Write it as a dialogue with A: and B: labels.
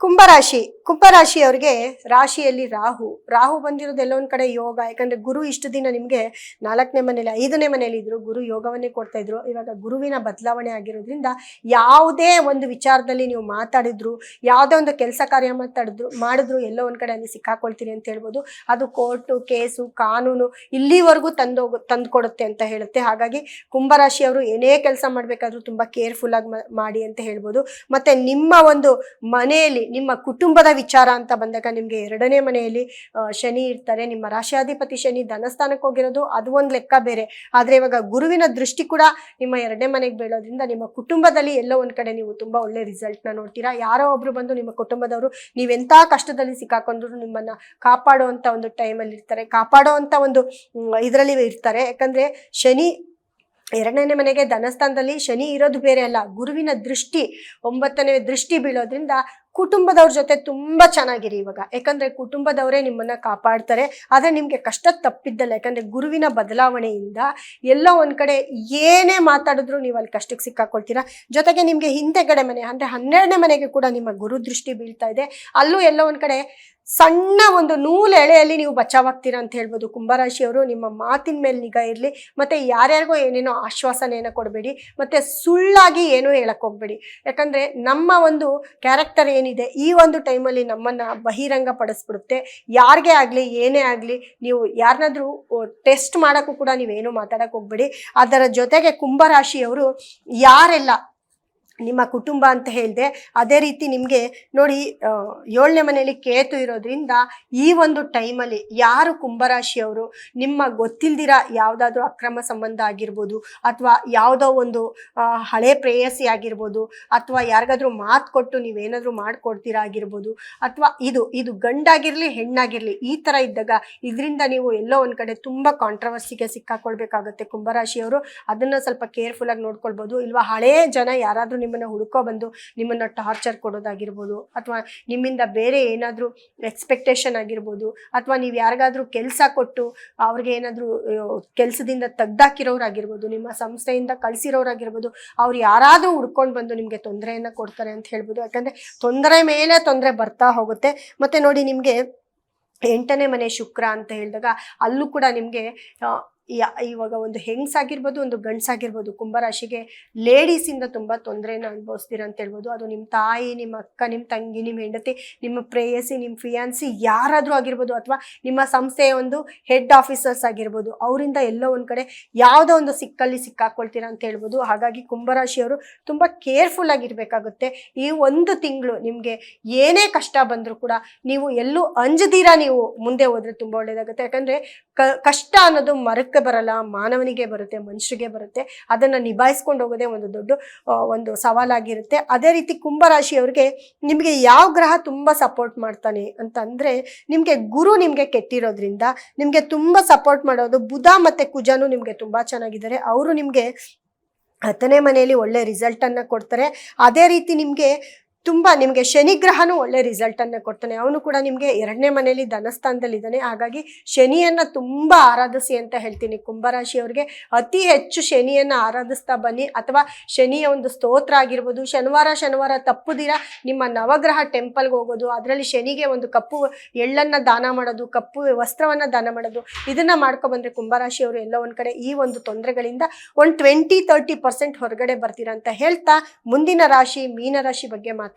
A: ಕುಂಭರಾಶಿಯವರಿಗೆ ರಾಶಿಯಲ್ಲಿ ರಾಹು ಬಂದಿರೋದು ಎಲ್ಲೋ ಒಂದ್ ಕಡೆ ಯೋಗ. ಯಾಕಂದ್ರೆ ಗುರು ಇಷ್ಟು ದಿನ ನಿಮ್ಗೆ 4ನೇ ಮನೇಲಿ 5ನೇ ಮನೇಲಿ ಇದ್ರು, ಗುರು ಯೋಗವನ್ನೇ ಕೊಡ್ತಾ ಇದ್ರು. ಇವಾಗ ಗುರುವಿನ ಬದಲಾವಣೆ ಆಗಿರೋದ್ರಿಂದ ಯಾವುದೇ ಒಂದು ವಿಚಾರದಲ್ಲಿ ನೀವು ಮಾತಾಡಿದ್ರು, ಯಾವುದೇ ಒಂದು ಕೆಲಸ ಕಾರ್ಯ ಮಾಡಿದ್ರು ಎಲ್ಲೋ ಒಂದ್ ಕಡೆ ಅಲ್ಲಿ ಸಿಕ್ಕಾಕೊಳ್ತೀರಿ ಅಂತ ಹೇಳ್ಬೋದು. ಅದು ಕೋರ್ಟು ಕೇಸು ಕಾನೂನು ಇಲ್ಲಿವರೆಗೂ ತಂದ್ಕೊಡುತ್ತೆ ಅಂತ ಹೇಳುತ್ತೆ. ಹಾಗಾಗಿ ಕುಂಭರಾಶಿಯವರು ಏನೇ ಕೆಲಸ ಮಾಡ್ಬೇಕಾದ್ರೂ ತುಂಬಾ ಕೇರ್ಫುಲ್ ಆಗಿ ಮಾಡಿ ಅಂತ ಹೇಳ್ಬೋದು. ಮತ್ತೆ ನಿಮ್ಮ ಒಂದು ಮನೆಯಲ್ಲಿ ನಿಮ್ಮ ಕುಟುಂಬದ ವಿಚಾರ ಅಂತ ಬಂದಾಗ ನಿಮ್ಗೆ 2ನೇ ಮನೆಯಲ್ಲಿ ಶನಿ ಇರ್ತಾರೆ. ನಿಮ್ಮ ರಾಶಿಯಾಧಿಪತಿ ಶನಿ ಧನಸ್ಥಾನಕ್ಕೆ ಹೋಗಿರೋದು ಅದು ಒಂದು ಲೆಕ್ಕ ಬೇರೆ. ಆದ್ರೆ ಇವಾಗ ಗುರುವಿನ ದೃಷ್ಟಿ ಕೂಡ ನಿಮ್ಮ 2ನೇ ಮನೆಗೆ ಬೀಳೋದ್ರಿಂದ ನಿಮ್ಮ ಕುಟುಂಬದಲ್ಲಿ ಎಲ್ಲೋ ಒಂದ್ ಕಡೆ ನೀವು ತುಂಬಾ ಒಳ್ಳೆ ರಿಸಲ್ಟ್ ನ ನೋಡ್ತೀರಾ. ಯಾರೋ ಒಬ್ರು ಬಂದು ನಿಮ್ಮ ಕುಟುಂಬದವರು ನೀವೆಂತ ಕಷ್ಟದಲ್ಲಿ ಸಿಕ್ಕಾಕೊಂಡ್ರು ನಿಮ್ಮನ್ನ ಕಾಪಾಡುವಂತ ಒಂದು ಟೈಮಲ್ಲಿ ಇರ್ತಾರೆ, ಕಾಪಾಡುವಂತ ಒಂದು ಇದರಲ್ಲಿ ಇರ್ತಾರೆ. ಯಾಕಂದ್ರೆ ಶನಿ 2ನೇ ಮನೆಗೆ ಧನಸ್ಥಾನದಲ್ಲಿ ಶನಿ ಇರೋದು ಬೇರೆ ಅಲ್ಲ, ಗುರುವಿನ ದೃಷ್ಟಿ 9ನೇ ದೃಷ್ಟಿ ಬೀಳೋದ್ರಿಂದ ಕುಟುಂಬದವ್ರ ಜೊತೆ ತುಂಬಾ ಚೆನ್ನಾಗಿರಿ ಇವಾಗ. ಯಾಕಂದ್ರೆ ಕುಟುಂಬದವರೇ ನಿಮ್ಮನ್ನ ಕಾಪಾಡ್ತಾರೆ. ಆದ್ರೆ ನಿಮ್ಗೆ ಕಷ್ಟ ತಪ್ಪಿದ್ದಲ್ಲ. ಯಾಕಂದ್ರೆ ಗುರುವಿನ ಬದಲಾವಣೆಯಿಂದ ಎಲ್ಲೋ ಒಂದ್ ಕಡೆ ಏನೇ ಮಾತಾಡಿದ್ರು ನೀವು ಅಲ್ಲಿ ಕಷ್ಟಕ್ಕೆ ಸಿಕ್ಕಾಕೊಳ್ತೀರಾ. ಜೊತೆಗೆ ನಿಮ್ಗೆ ಹಿಂದೆಗಡೆ ಮನೆ ಅಂದ್ರೆ 12ನೇ ಮನೆಗೆ ಕೂಡ ನಿಮ್ಮ ಗುರು ದೃಷ್ಟಿ ಬೀಳ್ತಾ ಇದೆ. ಅಲ್ಲೂ ಎಲ್ಲೋ ಒಂದ್ ಕಡೆ ಸಣ್ಣ ಒಂದು ನೂಲು ಎಳೆಯಲ್ಲಿ ನೀವು ಬಚಾವಾಗ್ತೀರಾ ಅಂತ ಹೇಳ್ಬೋದು. ಕುಂಭರಾಶಿಯವರು ನಿಮ್ಮ ಮಾತಿನ ಮೇಲೆ ನಿಗಾ ಇರಲಿ. ಮತ್ತೆ ಯಾರ್ಯಾರಿಗೋ ಏನೇನೋ ಆಶ್ವಾಸನೆಯನ್ನು ಕೊಡಬೇಡಿ, ಮತ್ತೆ ಸುಳ್ಳಾಗಿ ಏನೂ ಹೇಳಕ್ ಹೋಗ್ಬೇಡಿ. ಯಾಕಂದ್ರೆ ನಮ್ಮ ಒಂದು ಕ್ಯಾರೆಕ್ಟರ್ ಏನಿದೆ ಈ ಒಂದು ಟೈಮಲ್ಲಿ ನಮ್ಮನ್ನ ಬಹಿರಂಗ ಪಡಿಸ್ಬಿಡುತ್ತೆ. ಯಾರಿಗೆ ಆಗ್ಲಿ ಏನೇ ಆಗ್ಲಿ ನೀವು ಯಾರನ್ನಾದ್ರೂ ಟೆಸ್ಟ್ ಮಾಡಕ್ಕೂ ಕೂಡ ನೀವೇನು ಮಾತಾಡಕ್ ಹೋಗ್ಬೇಡಿ. ಅದರ ಜೊತೆಗೆ ಕುಂಭರಾಶಿಯವರು ಯಾರೆಲ್ಲ ನಿಮ್ಮ ಕುಟುಂಬ ಅಂತ ಹೇಳಿದೆ, ಅದೇ ರೀತಿ ನಿಮಗೆ ನೋಡಿ 7ನೇ ಮನೆಯಲ್ಲಿ ಕೇತು ಇರೋದ್ರಿಂದ ಈ ಒಂದು ಟೈಮಲ್ಲಿ ಯಾರು ಕುಂಭರಾಶಿಯವರು ನಿಮ್ಮ ಗೊತ್ತಿಲ್ದಿರ ಯಾವುದಾದ್ರೂ ಅಕ್ರಮ ಸಂಬಂಧ ಆಗಿರ್ಬೋದು, ಅಥವಾ ಯಾವುದೋ ಒಂದು ಹಳೆ ಪ್ರೇಯಸಿ ಆಗಿರ್ಬೋದು, ಅಥವಾ ಯಾರಿಗಾದ್ರೂ ಮಾತು ಕೊಟ್ಟು ನೀವೇನಾದ್ರೂ ಮಾಡಿಕೊಡ್ತೀರಾ ಆಗಿರ್ಬೋದು, ಅಥವಾ ಇದು ಗಂಡಾಗಿರ್ಲಿ ಹೆಣ್ಣಾಗಿರ್ಲಿ ಈ ಥರ ಇದ್ದಾಗ ಇದರಿಂದ ನೀವು ಎಲ್ಲೋ ಒಂದು ಕಡೆ ತುಂಬ ಕಾಂಟ್ರವರ್ಸಿಗೆ ಸಿಕ್ಕಾಕೊಳ್ಬೇಕಾಗುತ್ತೆ ಕುಂಭರಾಶಿಯವರು. ಅದನ್ನು ಸ್ವಲ್ಪ ಕೇರ್ಫುಲ್ ಆಗಿ ನೋಡ್ಕೊಳ್ಬೋದು. ಇಲ್ವಾ ಹಳೇ ಜನ ಯಾರಾದರೂ ನಿಮ್ಮನ್ನ ಹುಡುಕೋ ಬಂದು ನಿಮ್ಮನ್ನ ಟಾರ್ಚರ್ ಕೊಡೋದಾಗಿರ್ಬೋದು, ಅಥವಾ ನಿಮ್ಮಿಂದ ಬೇರೆ ಏನಾದರೂ ಎಕ್ಸ್ಪೆಕ್ಟೇಷನ್ ಆಗಿರ್ಬೋದು, ಅಥವಾ ನೀವು ಯಾರಿಗಾದ್ರೂ ಕೆಲಸ ಕೊಟ್ಟು ಅವ್ರಿಗೆ ಏನಾದರೂ ಕೆಲಸದಿಂದ ತೆಗ್ದಾಕಿರೋರಾಗಿರ್ಬೋದು, ನಿಮ್ಮ ಸಂಸ್ಥೆಯಿಂದ ಕಳಿಸಿರೋರಾಗಿರ್ಬೋದು, ಅವ್ರು ಯಾರಾದರೂ ಹುಡ್ಕೊಂಡು ಬಂದು ನಿಮಗೆ ತೊಂದರೆಯನ್ನು ಕೊಡ್ತಾರೆ ಅಂತ ಹೇಳ್ಬೋದು. ಯಾಕಂದರೆ ತೊಂದರೆ ಮೇಲೆ ತೊಂದರೆ ಬರ್ತಾ ಹೋಗುತ್ತೆ. ಮತ್ತು ನೋಡಿ ನಿಮಗೆ 8ನೇ ಮನೆ ಶುಕ್ರ ಅಂತ ಹೇಳಿದಾಗ ಅಲ್ಲೂ ಕೂಡ ನಿಮಗೆ ಇವಾಗ ಒಂದು ಹೆಂಗಸಾಗಿರ್ಬೋದು ಒಂದು ಗಂಡಸಾಗಿರ್ಬೋದು ಕುಂಭರಾಶಿಗೆ ಲೇಡೀಸಿಂದ ತುಂಬ ತೊಂದರೆಯನ್ನು ಅನುಭವಿಸ್ತೀರ ಅಂತ ಹೇಳ್ಬೋದು. ಅದು ನಿಮ್ಮ ತಾಯಿ, ನಿಮ್ಮ ಅಕ್ಕ, ನಿಮ್ಮ ತಂಗಿ, ನಿಮ್ಮ ಹೆಂಡತಿ, ನಿಮ್ಮ ಪ್ರೇಯಸಿ, ನಿಮ್ಮ ಫಿಯಾನ್ಸಿ ಯಾರಾದರೂ ಆಗಿರ್ಬೋದು, ಅಥವಾ ನಿಮ್ಮ ಸಂಸ್ಥೆಯ ಒಂದು ಹೆಡ್ ಆಫೀಸರ್ಸ್ ಆಗಿರ್ಬೋದು, ಅವರಿಂದ ಎಲ್ಲೋ ಒಂದು ಕಡೆ ಯಾವುದೋ ಒಂದು ಸಿಕ್ಕಲ್ಲಿ ಸಿಕ್ಕಾಕೊಳ್ತೀರ ಅಂತ ಹೇಳ್ಬೋದು. ಹಾಗಾಗಿ ಕುಂಭರಾಶಿಯವರು ತುಂಬ ಕೇರ್ಫುಲ್ ಆಗಿರಬೇಕಾಗುತ್ತೆ. ಈ ಒಂದು ತಿಂಗಳು ನಿಮಗೆ ಏನೇ ಕಷ್ಟ ಬಂದರೂ ಕೂಡ ನೀವು ಎಲ್ಲೂ ಅಂಜದಿರ ನೀವು ಮುಂದೆ ಹೋದರೆ ತುಂಬ ಒಳ್ಳೆಯದಾಗುತ್ತೆ. ಯಾಕಂದರೆ ಕಷ್ಟ ಅನ್ನೋದು ಮರಕ್ಕೆ ಬರಲ್ಲ, ಮಾನವನಿಗೆ ಬರುತ್ತೆ, ಮನುಷ್ಯರಿಗೆ ಬರುತ್ತೆ. ಅದನ್ನು ನಿಭಾಯಿಸ್ಕೊಂಡು ಹೋಗೋದೇ ಒಂದು ದೊಡ್ಡ ಒಂದು ಸವಾಲಾಗಿರುತ್ತೆ. ಅದೇ ರೀತಿ ಕುಂಭರಾಶಿಯವ್ರಿಗೆ ನಿಮಗೆ ಯಾವ ಗ್ರಹ ತುಂಬ ಸಪೋರ್ಟ್ ಮಾಡ್ತಾನೆ ಅಂತಂದರೆ ನಿಮಗೆ ಗುರು ನಿಮಗೆ ಕೆಟ್ಟಿರೋದ್ರಿಂದ ನಿಮಗೆ ತುಂಬ ಸಪೋರ್ಟ್ ಮಾಡೋದು ಬುಧ ಮತ್ತು ಕುಜನು ನಿಮಗೆ ತುಂಬ ಚೆನ್ನಾಗಿದ್ದಾರೆ. ಅವರು ನಿಮಗೆ 10ನೇ ಮನೆಯಲ್ಲಿ ಒಳ್ಳೆ ರಿಸಲ್ಟನ್ನು ಕೊಡ್ತಾರೆ. ಅದೇ ರೀತಿ ನಿಮಗೆ ಶನಿಗ್ರಹನೂ ಒಳ್ಳೆ ರಿಸಲ್ಟನ್ನು ಕೊಡ್ತಾನೆ. ಅವನು ಕೂಡ ನಿಮಗೆ 2ನೇ ಮನೆಯಲ್ಲಿ ಧನಸ್ಥಾನದಲ್ಲಿದ್ದಾನೆ. ಹಾಗಾಗಿ ಶನಿಯನ್ನು ತುಂಬ ಆರಾಧಿಸಿ ಅಂತ ಹೇಳ್ತೀನಿ. ಕುಂಭರಾಶಿಯವ್ರಿಗೆ ಅತಿ ಹೆಚ್ಚು ಶನಿಯನ್ನು ಆರಾಧಿಸ್ತಾ ಬನ್ನಿ, ಅಥವಾ ಶನಿಯ ಒಂದು ಸ್ತೋತ್ರ ಆಗಿರ್ಬೋದು. ಶನಿವಾರ ತಪ್ಪುದಿರ ನಿಮ್ಮ ನವಗ್ರಹ ಟೆಂಪಲ್ಗೆ ಹೋಗೋದು, ಅದರಲ್ಲಿ ಶನಿಗೆ ಒಂದು ಕಪ್ಪು ಎಳ್ಳನ್ನು ದಾನ ಮಾಡೋದು, ಕಪ್ಪು ವಸ್ತ್ರವನ್ನು ದಾನ ಮಾಡೋದು, ಇದನ್ನು ಮಾಡ್ಕೊಬಂದರೆ ಕುಂಭರಾಶಿಯವರು ಎಲ್ಲೋ ಒಂದು ಕಡೆ ಈ ಒಂದು ತೊಂದರೆಗಳಿಂದ ಒಂದು 20-30% ಹೊರಗಡೆ ಬರ್ತೀರಾ ಅಂತ ಹೇಳ್ತಾ ಮುಂದಿನ ರಾಶಿ ಮೀನರಾಶಿ ಬಗ್ಗೆ ಮಾತಾಡೋಣ.